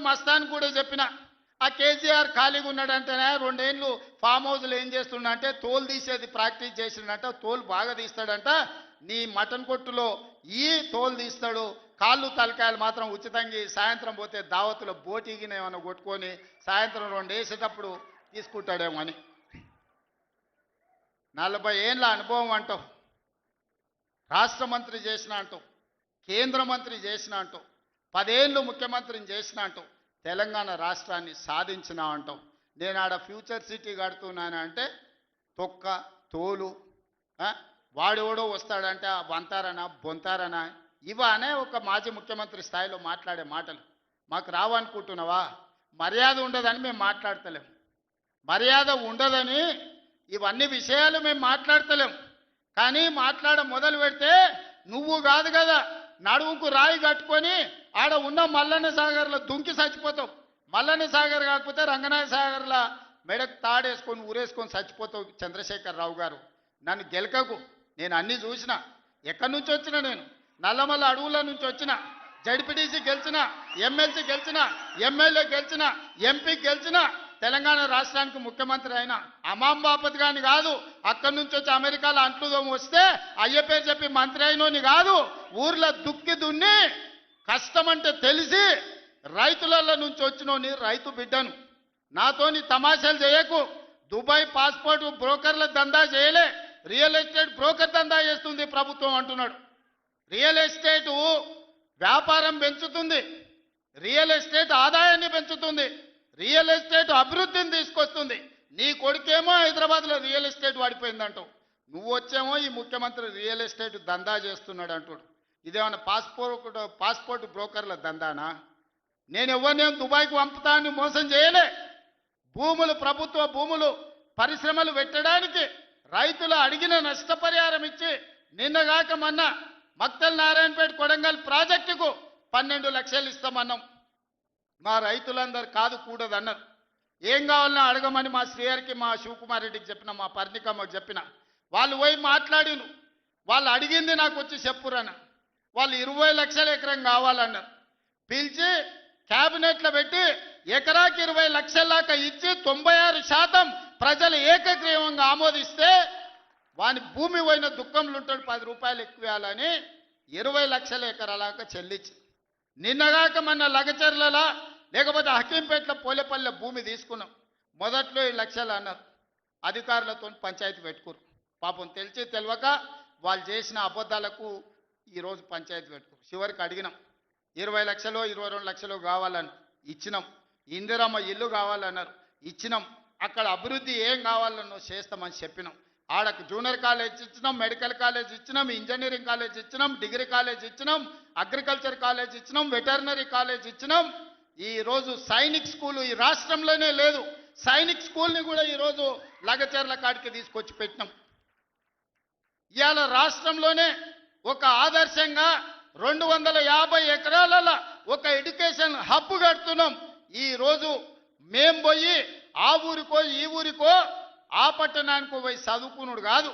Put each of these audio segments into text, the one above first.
మస్తాన్ కూడా చెప్పిన ఆ కేసీఆర్ ఖాళీగా ఉన్నాడంటేనే 2 ఏళ్ళు ఫామ్ హౌస్లో ఏం చేస్తుండంటే తోలు తీసేది ప్రాక్టీస్ చేసిండంట, తోలు బాగా తీస్తాడంట. నీ మటన్ కొట్టులో ఈ తోలు తీస్తాడు, కాళ్ళు తలకాయలు మాత్రం ఉచితంగా సాయంత్రం పోతే దావతులో బోటిగిన ఏమైనా కొట్టుకొని సాయంత్రం 2 వేసేటప్పుడు తీసుకుంటాడేమో అని. 40 ఏళ్ళ అనుభవం అంటావు, రాష్ట్ర మంత్రి చేసిన అంటావు, కేంద్ర మంత్రి చేసిన అంటావు, 10 ఏళ్ళు ముఖ్యమంత్రిని చేసిన అంటావు, తెలంగాణ రాష్ట్రాన్ని సాధించిన అంటావు. నేను ఆడ ఫ్యూచర్ సిటీ కడుతున్నాను అంటే తొక్క తోలు వాడెవడో వస్తాడంటే వంతారనా బొంతారనా ఇవనే ఒక మాజీ ముఖ్యమంత్రి స్థాయిలో మాట్లాడే మాటలు మాకు రావనుకుంటున్నావా? మర్యాద ఉండదని మేము మాట్లాడతలేం, మర్యాద ఉండదని ఇవన్నీ విషయాలు మేము మాట్లాడతలేం. కానీ మాట్లాడ మొదలు పెడితే నువ్వు కాదు కదా నడువుకు రాయి కట్టుకొని ఆడ ఉన్న మల్లన్న సాగర్లో దుంకి చచ్చిపోతావు. మల్లన్న సాగర్ కాకపోతే రంగనాయ సాగర్లో మెడకు తాడేసుకొని ఊరేసుకొని చచ్చిపోతావు. చంద్రశేఖరరావు గారు నన్ను గెలకకు, నేను అన్నీ చూసిన. ఎక్కడి నుంచి వచ్చిన నేను నల్లమల్ల అడవుల నుంచి వచ్చిన, జడ్పీటీసీ గెలిచిన, ఎమ్మెల్సీ గెలిచిన, ఎమ్మెల్యే గెలిచిన, ఎంపీ గెలిచిన, తెలంగాణ రాష్ట్రానికి ముఖ్యమంత్రి అయినా అమాం బాపత్ గాని కాదు. అక్కడి నుంచి వచ్చి అమెరికాలో అంట్లుదోమ వస్తే అయ్య పేరు చెప్పి మంత్రి అయినోని కాదు. ఊర్లో దుక్కి దున్ని కష్టమంటే తెలిసి రైతుల నుంచి వచ్చినోని రైతు బిడ్డను. నాతోని తమాషాలు చేయకు. దుబాయ్ పాస్పోర్ట్ బ్రోకర్ల దందా చేయలే, రియల్ ఎస్టేట్ బ్రోకర్ దందా చేస్తుంది ప్రభుత్వం అంటున్నాడు. రియల్ ఎస్టేటు వ్యాపారం పెంచుతుంది, రియల్ ఎస్టేట్ ఆదాయాన్ని పెంచుతుంది, రియల్ ఎస్టేట్ అభివృద్ధిని తీసుకొస్తుంది. నీ కొడుకేమో హైదరాబాద్లో రియల్ ఎస్టేట్ వాడిపోయిందంటావు, నువ్వు వచ్చేమో ఈ ముఖ్యమంత్రి రియల్ ఎస్టేట్ దందా చేస్తున్నాడు అంటాడు. ఇదేమన్నా పాస్పోర్ట్ బ్రోకర్ల దందానా? నేను ఎవరినేం దుబాయ్కి పంపుతాన్ని మోసం చేయలే. భూములు ప్రభుత్వ భూములు పరిశ్రమలు పెట్టడానికి రైతులు అడిగిన నష్టపరిహారం ఇచ్చి నిన్నగాక మొన్న మక్తల్ నారాయణపేట కొడంగల్ ప్రాజెక్టుకు 12 లక్షలు ఇస్తామన్నాం. మా రైతులందరూ కాదు కూడదన్నారు. ఏం కావాలన్నా అడగమని మా శ్రీహరికి మా శివకుమార్ రెడ్డికి చెప్పిన, మా పర్ణికమ్మకు చెప్పిన. వాళ్ళు పోయి మాట్లాడిను, వాళ్ళు అడిగింది నాకు వచ్చి చెప్పురన్న. వాళ్ళు 20 లక్షల ఎకరం కావాలన్నారు. పిలిచి క్యాబినెట్లో పెట్టి ఎకరాకి 20 లక్షల దాకా ఇచ్చి 96% ప్రజలు ఏకగ్రీవంగా ఆమోదిస్తే వాని భూమి పోయిన దుఃఖంలో ఉంటాడు, 10 రూపాయలు ఎక్కువ ఇవ్వాలని 20 లక్షల ఎకరాలాగా చెల్లించి నిన్నగాక మన లగచర్లలో లేకపోతే హకీంపేటలో పోలేపల్లె భూమి తీసుకున్నాం. మొదట్లో 7 లక్షలు అన్నారు, అధికారులతో పంచాయతీ పెట్టుకోరు. పాపం తెలిసి తెలియక వాళ్ళు చేసిన అబద్ధాలకు ఈరోజు పంచాయతీ పెట్టుకోరు. చివరికి అడిగినాం 20 లక్షలు 22 లక్షలు కావాలని ఇచ్చినాం. ఇందిరమ్మ ఇల్లు కావాలన్నారు, ఇచ్చినాం. అక్కడ అభివృద్ధి ఏం కావాలన్నో చేస్తామని చెప్పినాం. ఆడకు జూనియర్ కాలేజ్ ఇచ్చినాం, మెడికల్ కాలేజ్ ఇచ్చినాం, ఇంజనీరింగ్ కాలేజ్ ఇచ్చినాం, డిగ్రీ కాలేజ్ ఇచ్చినాం, అగ్రికల్చర్ కాలేజ్ ఇచ్చినాం, వెటర్నరీ కాలేజ్ ఇచ్చినాం. ఈరోజు సైనిక్ స్కూలు ఈ రాష్ట్రంలోనే లేదు. సైనిక్ స్కూల్ని కూడా ఈరోజు లగచర్ల కాడికి తీసుకొచ్చి పెట్టినాం. ఇవాళ రాష్ట్రంలోనే ఒక ఆదర్శంగా 250 ఎకరాల ఒక ఎడ్యుకేషన్ హబ్ కడుతున్నాం. ఈరోజు మేం పోయి ఆ ఊరికో ఈ ఊరికో ఆ పట్టణానికో పోయి చదువుకున్నాడు కాదు,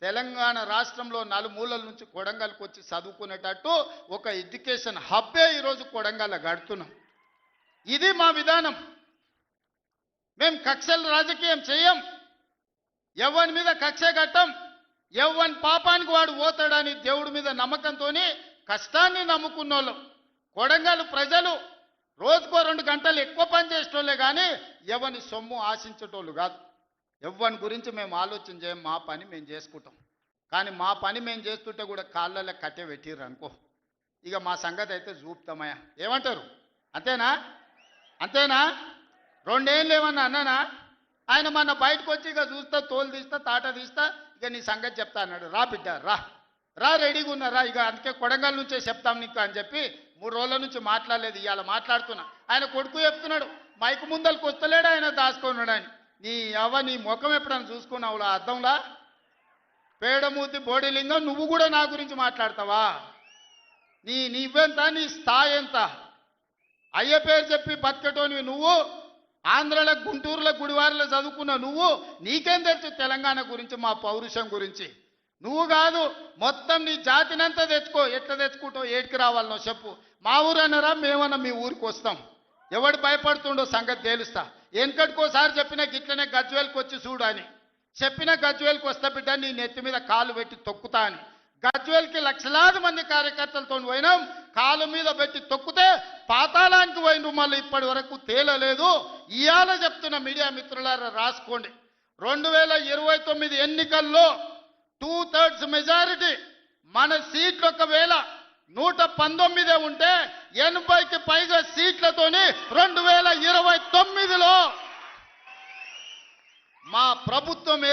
తెలంగాణ రాష్ట్రంలో నలుమూలల నుంచి కొడంగల్కి వచ్చి చదువుకునేటట్టు ఒక ఎడ్యుకేషన్ హబ్బే ఈరోజు కొడంగల్ కడుతున్నాం. ఇది మా విధానం. మేము కక్షల రాజకీయం చేయం, ఎవరి మీద కక్ష కట్టం. ఎవరి పాపానికి వాడు పోతాడని దేవుడి మీద నమ్మకంతో కష్టాన్ని నమ్ముకున్నోళ్ళు కొడంగల్ ప్రజలు రోజుకో 2 గంటలు ఎక్కువ పని చేసేటోళ్ళే కానీ ఎవరిని సొమ్ము ఆశించేటోళ్ళు కాదు. ఎవరి గురించి మేము ఆలోచన చేయం, మా పని మేము చేసుకుంటాం. కానీ మా పని మేము చేస్తుంటే కూడా కాళ్ళలో కట్టె పెట్టిర్రు అనుకో, ఇక మా సంగతి అయితే చూపుతామయ్యా. ఏమంటారు? అంతేనా? అంతేనా? 2 ఏళ్ళు ఏమన్నా అన్నానా? ఆయన మన బయటకు వచ్చి ఇక చూస్తా, తోలు తీస్తా, తాట తీస్తా, ఇక నీ సంగతి చెప్తా అన్నాడు. రా బిడ్డ రా రా, రెడీగా ఉన్నారా? ఇక అందుకే కొడంగల్ నుంచే చెప్తాం నీకు అని చెప్పి 3 రోజుల నుంచి మాట్లాడలేదు. ఇవాళ మాట్లాడుతున్నా. ఆయన కొడుకు చెప్తున్నాడు, మైకు ముందలకు వస్తలేడు ఆయన, దాచుకున్నాడు అని. నీ ముఖం ఎప్పుడైనా చూసుకున్నావు అర్థంలా? పేడమూతి బోడిలింగం, నువ్వు కూడా నా గురించి మాట్లాడతావా? నీవెంత, నీ స్థాయి ఎంత? అయ్య పేరు చెప్పి బతికటోనివి నువ్వు. ఆంధ్రలో గుంటూరులో గుడివారిలో చదువుకున్న నువ్వు, నీకేం తెలుసు తెలంగాణ గురించి, మా పౌరుషం గురించి? నువ్వు కాదు, మొత్తం నీ జాతినంతా తెచ్చుకో. ఎట్లా తెచ్చుకుంటావు? ఏడికి రావాలనో చెప్పు. మా ఊరు అన్నారా, మేమన్నా మీ ఊరికి వస్తాం. ఎవడు భయపడుతుండో సంగతి తేలుస్తా. వెనకటికోసారి చెప్పిన గిట్లనే గజ్వేల్కి వచ్చి చూడు అని చెప్పిన, గజ్వేల్కి వస్తా బిడ్డ నీ నెత్తి మీద కాలు పెట్టి తొక్కుతా అని. గజ్వేల్కి లక్షలాది మంది కార్యకర్తలతో పోయినాం, కాలు మీద పెట్టి తొక్కితే పాతాళానికి పోయిన మళ్ళీ ఇప్పటి వరకు తేలలేదు. ఇవాళ చెప్తున్న మీడియా మిత్రులారా రాసుకోండి, 2029 ఎన్నికల్లో 2/3 మెజారిటీ మన సీట్లు ఒకవేళ 119 ఉంటే 80కి పైగా సీట్లతోని 2029లో మా ప్రభుత్వం